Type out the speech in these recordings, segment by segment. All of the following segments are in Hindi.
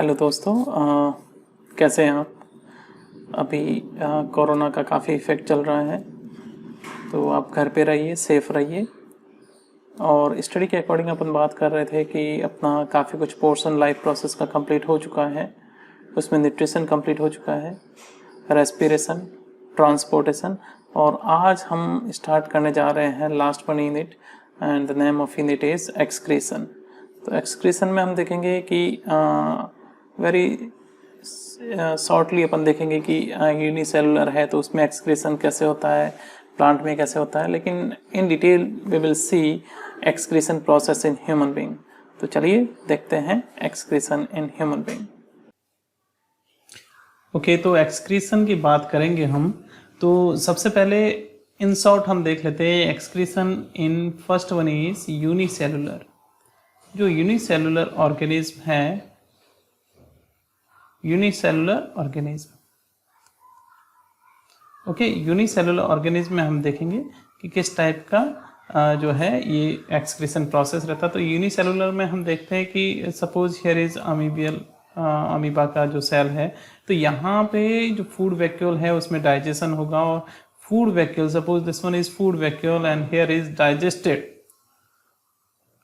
हेलो दोस्तों, कैसे हैं आप। अभी कोरोना का काफ़ी इफ़ेक्ट चल रहा है, तो आप घर पे रहिए, सेफ़ रहिए। और स्टडी के अकॉर्डिंग अपन बात कर रहे थे कि अपना काफ़ी कुछ पोर्शन लाइफ प्रोसेस का कंप्लीट हो चुका है। उसमें न्यूट्रिशन कंप्लीट हो चुका है, रेस्पिरेशन, ट्रांसपोर्टेशन, और आज हम स्टार्ट करने जा रहे हैं last one unit, and the name of unit is excretion. तो एक्सक्रीशन में हम देखेंगे कि वेरी शॉर्टली अपन देखेंगे कि यूनिसेलुलर है तो उसमें एक्सक्रीशन कैसे होता है, प्लांट में कैसे होता है, लेकिन in detail we will see excretion process in human being. तो चलिए देखते हैं excretion in human being. Okay, तो एक्सक्रीशन की बात करेंगे हम। तो सबसे पहले इन शॉर्ट हम देख लेते हैं excretion in first one is unicellular. जो यूनिसेलुलर ऑर्गेनिज्म है, unicellular organism, okay, unicellular organism में हम देखेंगे कि किस टाइप का जो है ये एक्सक्रीशन प्रोसेस रहता है। तो यूनिसेलुलर में हम देखते हैं कि सपोज हियर इज अमीबा का जो सेल है, तो यहाँ पे जो फूड वैक्यूल है उसमें डाइजेशन होगा, और food vacuole, suppose this one is food vacuole and here is digested.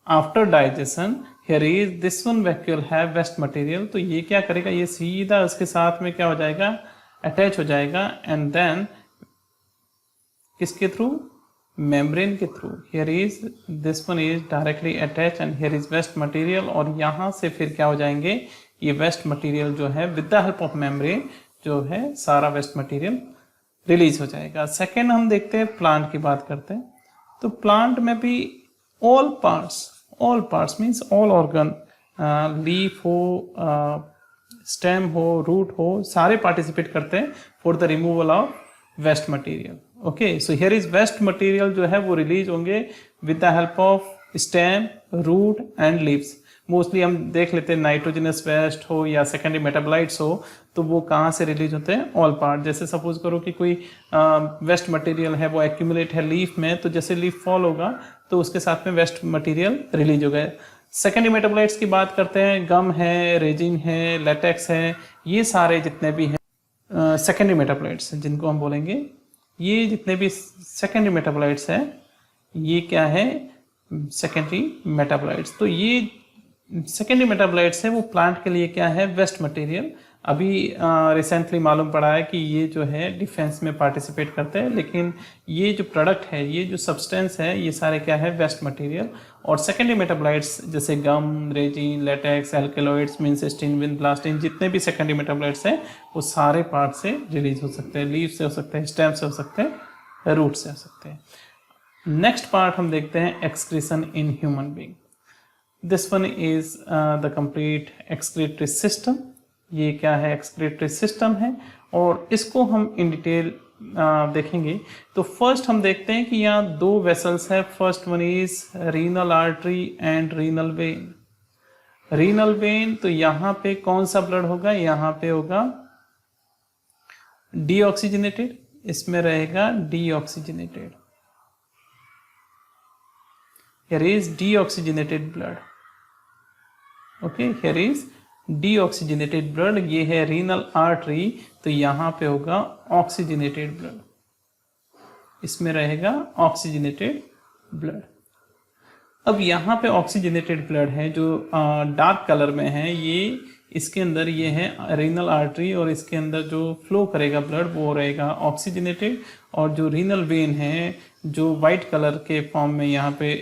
After digestion here is this one vacuole है वेस्ट मटेरियल। तो ये क्या करेगा, ये सीधा उसके साथ में क्या हो जाएगा, अटैच हो जाएगा, एंड देन किसके थ्रू, मेम्ब्रेन के through. Here is this one is directly attach and here is waste material, और यहाँ से फिर क्या हो जाएंगे, ये वेस्ट मटेरियल जो है with the help of membrane जो है सारा वेस्ट मटेरियल रिलीज हो जाएगा। सेकेंड हम देखते हैं प्लांट की बात करते हैं। तो प्लांट में भी all parts means all organ, leaf हो, स्टेम हो, रूट हो, सारे पार्टिसिपेट करते हैं for the removal of waste material. Okay, so here is waste material जो है वो रिलीज होंगे with the help of stem, root and leaves. Mostly हम देख लेते हैं नाइट्रोजनस वेस्ट हो या सेकेंडरी मेटाबोलाइट्स हो, तो वो कहाँ से रिलीज होते हैं, ऑल पार्ट। जैसे सपोज करो कि कोई वेस्ट मटेरियल है वो एक्यूमुलेट है लीफ में, तो जैसे लीफ फॉल होगा तो उसके साथ में वेस्ट मटेरियल रिलीज हो गए। सेकेंडरी मेटाबोलाइट्स की बात करते हैं, गम है, रेजिन है, लेटेक्स है, ये सारे जितने भी हैं सेकेंडरी मेटाबोलाइट्स जिनको हम बोलेंगे, ये जितने भी सेकेंडरी मेटाबोलाइट्स हैं ये क्या है, सेकेंडरी मेटाबोलाइट्स। तो ये सेकेंडरी मेटाबोलाइट्स है वो प्लांट के लिए क्या है, वेस्ट मटेरियल। अभी रिसेंटली मालूम पड़ा है कि ये जो है डिफेंस में पार्टिसिपेट करते हैं, लेकिन ये जो प्रोडक्ट है, ये जो सब्सटेंस है, ये सारे क्या है, वेस्ट मटेरियल। और सेकेंडरी मेटाबोलाइट्स जैसे गम, रेजिन, लेटेक्स, एल्केलॉइड्स, मिनसिस्टीन, विनब्लास्टीन, जितने भी सेकेंडरी मेटाबोलाइट्स हैं वो सारे पार्ट से रिलीज हो सकते हैं, लीफ से हो सकते हैं, स्टेम से हो सकते हैं, रूट से हो सकते हैं। नेक्स्ट पार्ट हम देखते हैं excretion in human being. This one is the complete excretory system. ये क्या है, एक्सक्रीटरी सिस्टम है, और इसको हम इन डिटेल देखेंगे। तो फर्स्ट हम देखते हैं कि यहाँ दो वेसल्स है। First one is renal artery and renal vein. Renal vein, तो यहाँ पे कौन सा ब्लड होगा, यहाँ पे होगा डीऑक्सीजनेटेड, इसमें रहेगा deoxygenated. Here is deoxygenated blood. Okay, here is deoxygenated blood. ये है रीनल आर्टरी, तो यहाँ पे होगा ऑक्सीजनेटेड ब्लड, इसमें रहेगा ऑक्सीजनेटेड ब्लड। अब यहाँ पे ऑक्सीजनेटेड ब्लड है जो डार्क कलर में है, ये इसके अंदर ये है रीनल आर्टरी, और इसके अंदर जो फ्लो करेगा ब्लड वो रहेगा ऑक्सीजनेटेड। और जो रीनल वेन है जो वाइट कलर के फॉर्म में यहाँ पे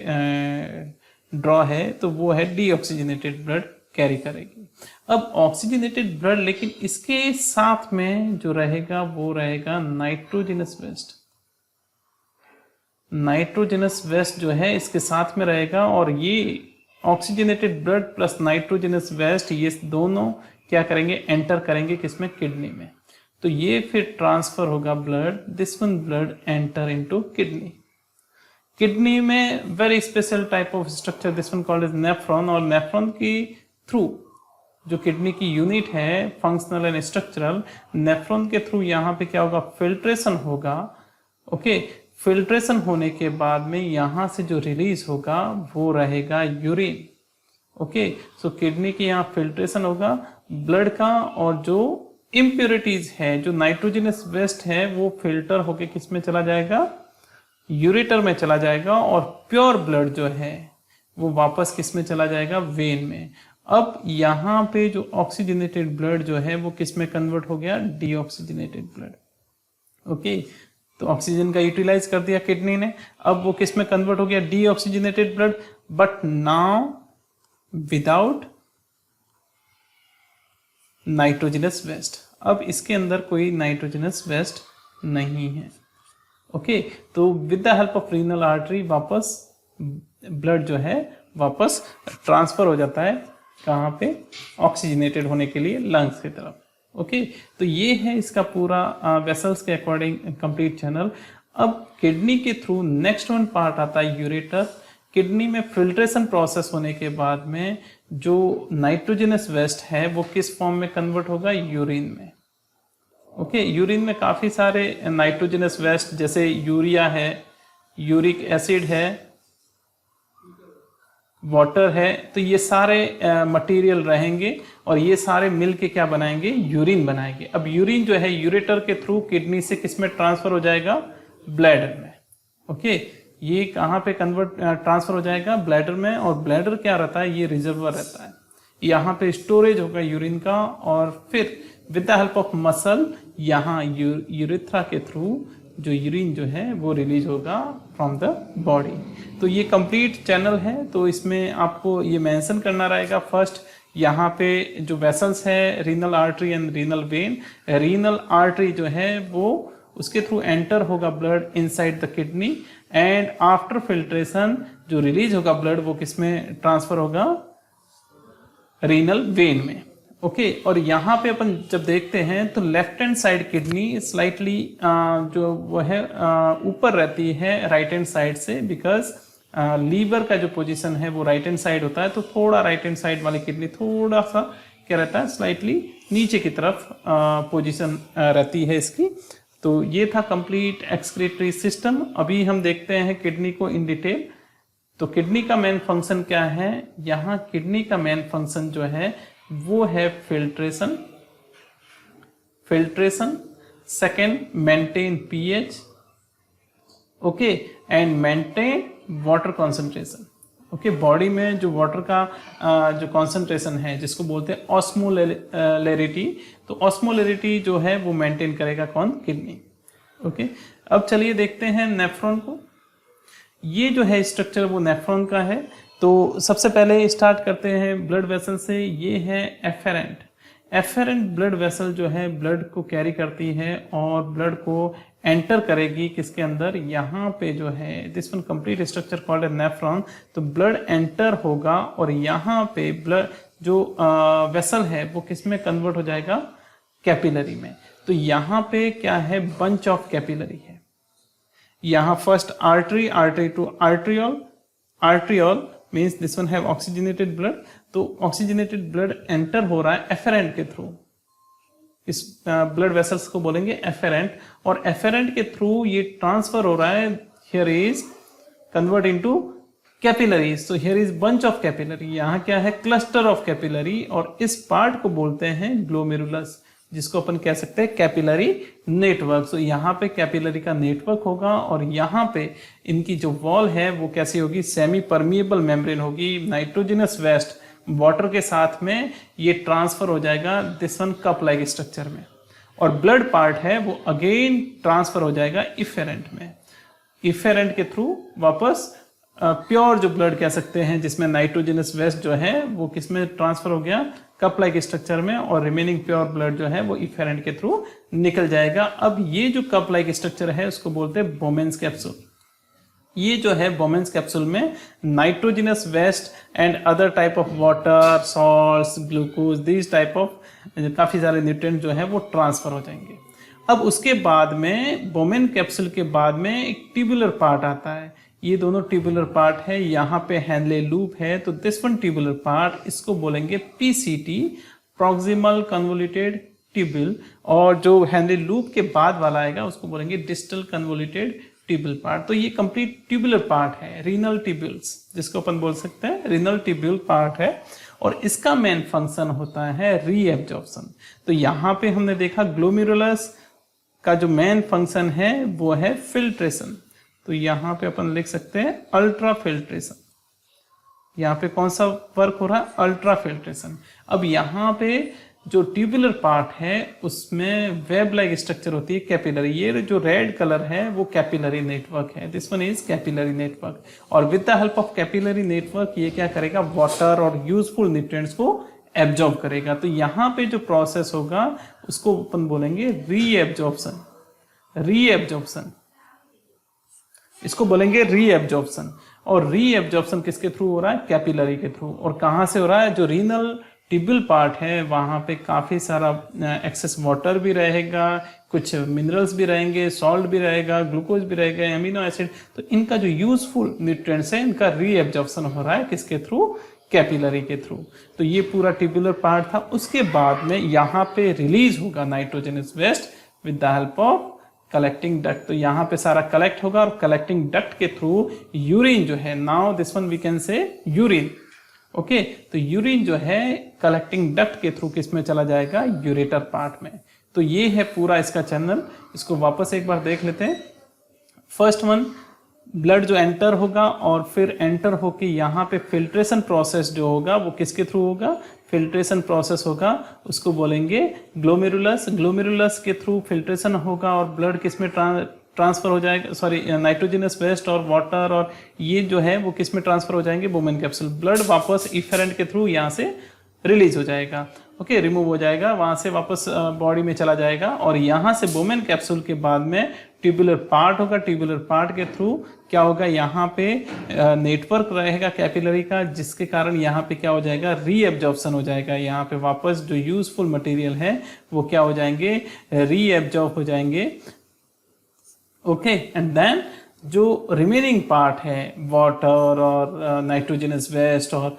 ड्रॉ है, तो वो है डीऑक्सीजनेटेड ब्लड कैरी करेगी। अब ऑक्सीजनेटेड ब्लड, लेकिन इसके साथ में जो रहेगा वो रहेगा नाइट्रोजनस वेस्ट। नाइट्रोजनस वेस्ट जो है इसके साथ में रहेगा, और ये oxygenated blood plus nitrogenous waste, ये दोनों क्या करेंगे, एंटर करेंगे किसमें, किडनी में। तो ये फिर ट्रांसफर होगा blood, this one blood enter into kidney. Kidney में very special type of structure, this one called is nephron, और नेफ्रॉन की थ्रू जो किडनी की यूनिट है फंक्शनल एंड स्ट्रक्चरल, नेफ्रॉन के थ्रू यहाँ पे क्या होगा, फिल्ट्रेशन होगा। ओके, फिल्ट्रेशन होने के बाद में यहाँ से जो रिलीज होगा वो रहेगा यूरिन। ओके, सो किडनी की यहाँ फिल्ट्रेशन होगा, ब्लड का, और जो इम्प्योरिटीज है, जो नाइट्रोजनस वेस्ट है, वो फिल्टर होके किस में चला जाएगा, यूरेटर में चला जाएगा, और प्योर ब्लड जो है वो वापस किस में चला जाएगा, वेन में। अब यहाँ पे जो ऑक्सीजनेटेड ब्लड जो है वो किस में कन्वर्ट हो गया, डीऑक्सीजनेटेड ब्लड। ओके, तो ऑक्सीजन का यूटिलाइज कर दिया किडनी ने, अब वो किस में कन्वर्ट हो गया, deoxygenated blood, but now without nitrogenous waste. अब इसके अंदर कोई नाइट्रोजनस वेस्ट नहीं है। ओके, तो with the help of renal artery वापस ब्लड जो है वापस ट्रांसफर हो जाता है कहाँ पे, ऑक्सीजनेटेड होने के लिए लंग्स की तरफ। ओके, तो ये है इसका पूरा वेसल्स के अकॉर्डिंग कंप्लीट चैनल। अब किडनी के थ्रू नेक्स्ट वन पार्ट आता है यूरेटर। किडनी में फिल्ट्रेशन प्रोसेस होने के बाद में जो नाइट्रोजनस वेस्ट है वो किस फॉर्म में कन्वर्ट होगा, यूरिन में। ओके, यूरिन में काफ़ी सारे नाइट्रोजनस वेस्ट जैसे यूरिया है, यूरिक एसिड है, वाटर है, तो ये सारे मटेरियल रहेंगे और ये सारे मिल के क्या बनाएंगे, यूरिन बनाएंगे। अब यूरिन जो है यूरेटर के थ्रू किडनी से किस में ट्रांसफर हो जाएगा, ब्लैडर में। ओके, ये कहाँ पे ट्रांसफर हो जाएगा, ब्लैडर में। और ब्लैडर क्या रहता है, ये रिजर्वर रहता है, यहाँ पे स्टोरेज होगा यूरिन का, और फिर with the help of muscle यहाँ यूरेथ्रा के थ्रू जो यूरिन जो है वो रिलीज होगा फ्रॉम द बॉडी। तो ये कंप्लीट चैनल है, तो इसमें आपको ये मेंशन करना रहेगा। फर्स्ट यहाँ पे जो वेसल्स है, renal artery and renal vein. Renal artery जो है वो उसके थ्रू एंटर होगा blood inside the kidney, and after filtration जो रिलीज होगा ब्लड वो किस में ट्रांसफर होगा, रीनल वेन में। ओके, और यहाँ पे अपन जब देखते हैं तो left hand side kidney slightly जो वो है ऊपर रहती है राइट हैंड साइड से, बिकॉज लीवर का जो पोजीशन है वो राइट हैंड साइड होता है, तो थोड़ा राइट हैंड साइड वाली किडनी थोड़ा सा क्या रहता है, स्लाइटली नीचे की तरफ पोजीशन रहती है इसकी। तो ये था कंप्लीट एक्सक्रीटरी सिस्टम। अभी हम देखते हैं किडनी को इन डिटेल। तो किडनी का मेन फंक्शन क्या है, यहाँ किडनी का मेन फंक्शन जो है वो है filtration, second maintain pH, okay, and maintain water concentration. Okay, body में जो वाटर का जो कॉन्सेंट्रेशन है जिसको बोलते हैं ऑस्मोलैरिटी, तो ऑस्मोलैरिटी जो है वो मेंटेन करेगा कौन, किडनी। ओके, अब चलिए देखते हैं नेफ्रॉन को। ये जो है स्ट्रक्चर वो नेफ्रॉन का है। तो सबसे पहले स्टार्ट करते हैं ब्लड वेसल से। ये है एफेरेंट ब्लड वेसल जो है ब्लड को कैरी करती है और ब्लड को एंटर करेगी किसके अंदर, यहाँ पे जो है this one complete structure called a nephron. तो ब्लड एंटर होगा और यहाँ पे ब्लड जो वेसल है वो किस में कन्वर्ट हो जाएगा, कैपिलरी में। तो यहाँ पे क्या है, बंच ऑफ कैपिलरी है। यहाँ first artery to arteriole means this one have oxygenated blood. तो ऑक्सीजनेटेड ब्लड एंटर हो रहा है एफेरेंट के थ्रू, इस ब्लड वेसल्स को बोलेंगे एफेरेंट, और एफेरेंट के थ्रू ये ट्रांसफर हो रहा है, here is convert into capillaries. तो here is bunch of capillary, यहाँ क्या है, क्लस्टर ऑफ कैपिलरी, और इस पार्ट को बोलते हैं ग्लोमेरुलस, जिसको अपन कह सकते हैं कैपिलरी नेटवर्क। तो यहाँ पे कैपिलरी का नेटवर्क होगा और यहाँ पे इनकी जो वॉल है वो कैसी होगी, सेमी परमिएबल मेम्ब्रेन होगी। नाइट्रोजनस वेस्ट वाटर के साथ में ये ट्रांसफर हो जाएगा this one cup like structure में, और ब्लड पार्ट है वो अगेन ट्रांसफर हो जाएगा इफेरेंट में। इफेरेंट के थ्रू वापस प्योर जो ब्लड कह सकते हैं जिसमें नाइट्रोजनस वेस्ट जो है वो किसमें ट्रांसफर हो गया, कप लाइक स्ट्रक्चर में, और रिमेनिंग प्योर ब्लड जो है वो इफेरेंट के थ्रू निकल जाएगा। अब ये जो कप लाइक स्ट्रक्चर है उसको बोलते हैं बोमेन्स कैप्सूल। ये जो है बोमेन्स कैप्सूल में nitrogenous waste and other type of water, salts, glucose, this type of काफ़ी सारे न्यूट्रिएंट जो है वो ट्रांसफर हो जाएंगे। अब उसके बाद में बोमेन कैप्सूल के बाद में एक ट्यूबुलर पार्ट आता है। ये दोनों ट्यूबुलर पार्ट है, यहाँ पे हैंडले लूप है, तो दिस वन ट्यूबुलर पार्ट इसको बोलेंगे पीसीटी, प्रॉक्सिमल कन्वोल्यूटेड ट्यूबुल, और जो हैंडले लूप के बाद वाला आएगा उसको बोलेंगे डिस्टल कन्वोल्यूटेड ट्यूबुल पार्ट। तो ये कंप्लीट ट्यूबुलर पार्ट है, रीनल ट्यूबुल्स जिसको अपन बोल सकते हैं रीनल ट्यूबुल पार्ट है। और इसका मेन फंक्शन होता है रीएब्जॉर्प्शन। तो यहाँ पे हमने देखा ग्लोमेरुलस का जो मेन फंक्शन है वो है फिल्ट्रेशन। तो यहाँ पे अपन लिख सकते हैं अल्ट्रा फिल्ट्रेशन। यहाँ पे कौन सा वर्क हो रहा है? Ultra filtration. अब यहाँ पे जो ट्यूबुलर पार्ट है उसमें वेब लाइक स्ट्रक्चर होती है कैपिलरी। ये जो रेड कलर है वो कैपिलरी नेटवर्क है, this one is capillary network. और with the help of capillary network ये क्या करेगा? वाटर और यूजफुल न्यूट्रिएंट्स को एब्जॉर्ब करेगा। तो यहाँ पे जो प्रोसेस होगा उसको अपन बोलेंगे रीएब्जॉर्प्शन। रीएब्जॉर्प्शन, इसको बोलेंगे रीएब्जॉर्प्शन। और रीएब्जॉर्प्शन किसके थ्रू हो रहा है? कैपिलरी के थ्रू। और कहाँ से हो रहा है? जो रीनल ट्यूबुल पार्ट है वहाँ पे काफ़ी सारा एक्सेस वाटर भी रहेगा, कुछ मिनरल्स भी रहेंगे, सॉल्ट भी रहेगा, ग्लूकोज भी रहेगा, अमीनो एसिड। तो इनका जो यूजफुल न्यूट्रिएंट्स है इनका रीएब्जॉर्प्शन हो रहा है किसके थ्रू? कैपिलरी के थ्रू। तो ये पूरा ट्यूबुलर पार्ट था। उसके बाद में यहाँ पे रिलीज होगा nitrogenous waste with the help of collecting duct. तो यहाँ पे सारा कलेक्ट होगा और कलेक्टिंग डक्ट के थ्रू यूरिन जो है, now this one we can say urine. Okay, तो यूरिन जो है कलेक्टिंग डक्ट के थ्रू किस में चला जाएगा? यूरेटर पार्ट में। तो ये है पूरा इसका चैनल। इसको वापस एक बार देख लेते हैं। फर्स्ट वन, ब्लड जो एंटर होगा और फिर एंटर होके यहाँ पे फिल्ट्रेशन प्रोसेस जो होगा वो किसके थ्रू होगा? फिल्ट्रेशन प्रोसेस होगा, उसको बोलेंगे ग्लोमेरुलस। ग्लोमेरुलस के थ्रू फिल्ट्रेशन होगा और ब्लड किस में ट्रांसफर हो जाएगा? सॉरी, नाइट्रोजनस वेस्ट और वाटर और ये जो है वो किस में ट्रांसफर हो जाएंगे? Bowman capsule. ब्लड वापस इफेरेंट के थ्रू यहाँ से रिलीज हो जाएगा। ओके, रिमूव हो जाएगा, वहाँ से वापस बॉडी में चला जाएगा और यहाँ से बोमेन कैप्सूल के बाद में ट्यूबुलर पार्ट होगा। ट्यूबुलर पार्ट के थ्रू क्या होगा? यहाँ पे नेटवर्क रहेगा कैपिलरी का, जिसके कारण यहाँ पे क्या हो जाएगा? रीएब्जॉर्प्शन हो जाएगा। यहाँ पे वापस जो यूजफुल मटेरियल है वो क्या हो जाएंगे? रीएब्जॉर्ब हो जाएंगे। ओके, एंड देन जो रिमेनिंग पार्ट है वाटर और नाइट्रोजनस वेस्ट और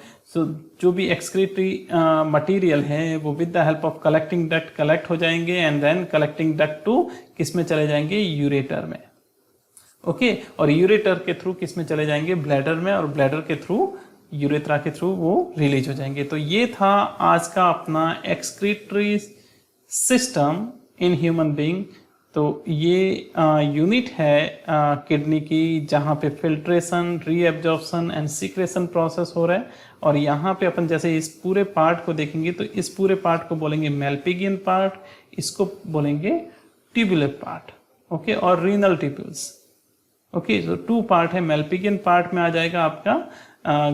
जो भी एक्सक्रीटरी मटेरियल है वो with the help of collecting duct collect हो जाएंगे and then collecting duct to किस में चले जाएंगे? यूरेटर में। ओके, और यूरेटर के थ्रू किस में चले जाएंगे? ब्लैडर में, और ब्लैडर के थ्रू यूरेथ्रा के थ्रू वो रिलीज हो जाएंगे। तो ये था आज का अपना excretory system in human being. तो ये यूनिट है किडनी की, जहाँ पे filtration, reabsorption and secretion process हो रहा है। और यहाँ पे अपन जैसे इस पूरे पार्ट को देखेंगे तो इस पूरे पार्ट को बोलेंगे मेल्पिगियन पार्ट, इसको बोलेंगे ट्यूबुलर पार्ट। ओके, और रीनल ट्यूब्यूल्स। ओके, तो 2 पार्ट है। मेल्पिगियन पार्ट में आ जाएगा आपका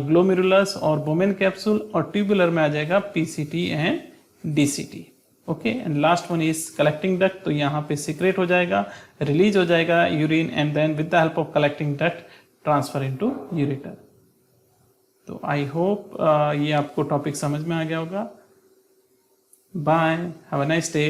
ग्लोमेरुलस और बोमेन कैप्सूल, और ट्यूबुलर में आ जाएगा PCT and DCT. Okay, and last one is collecting duct. तो यहाँ पे सीक्रेट हो जाएगा, रिलीज हो जाएगा urine and then with the help of collecting duct transfer into ureter. तो आई होप ये आपको टॉपिक समझ में आ गया होगा। Bye, have a nice day.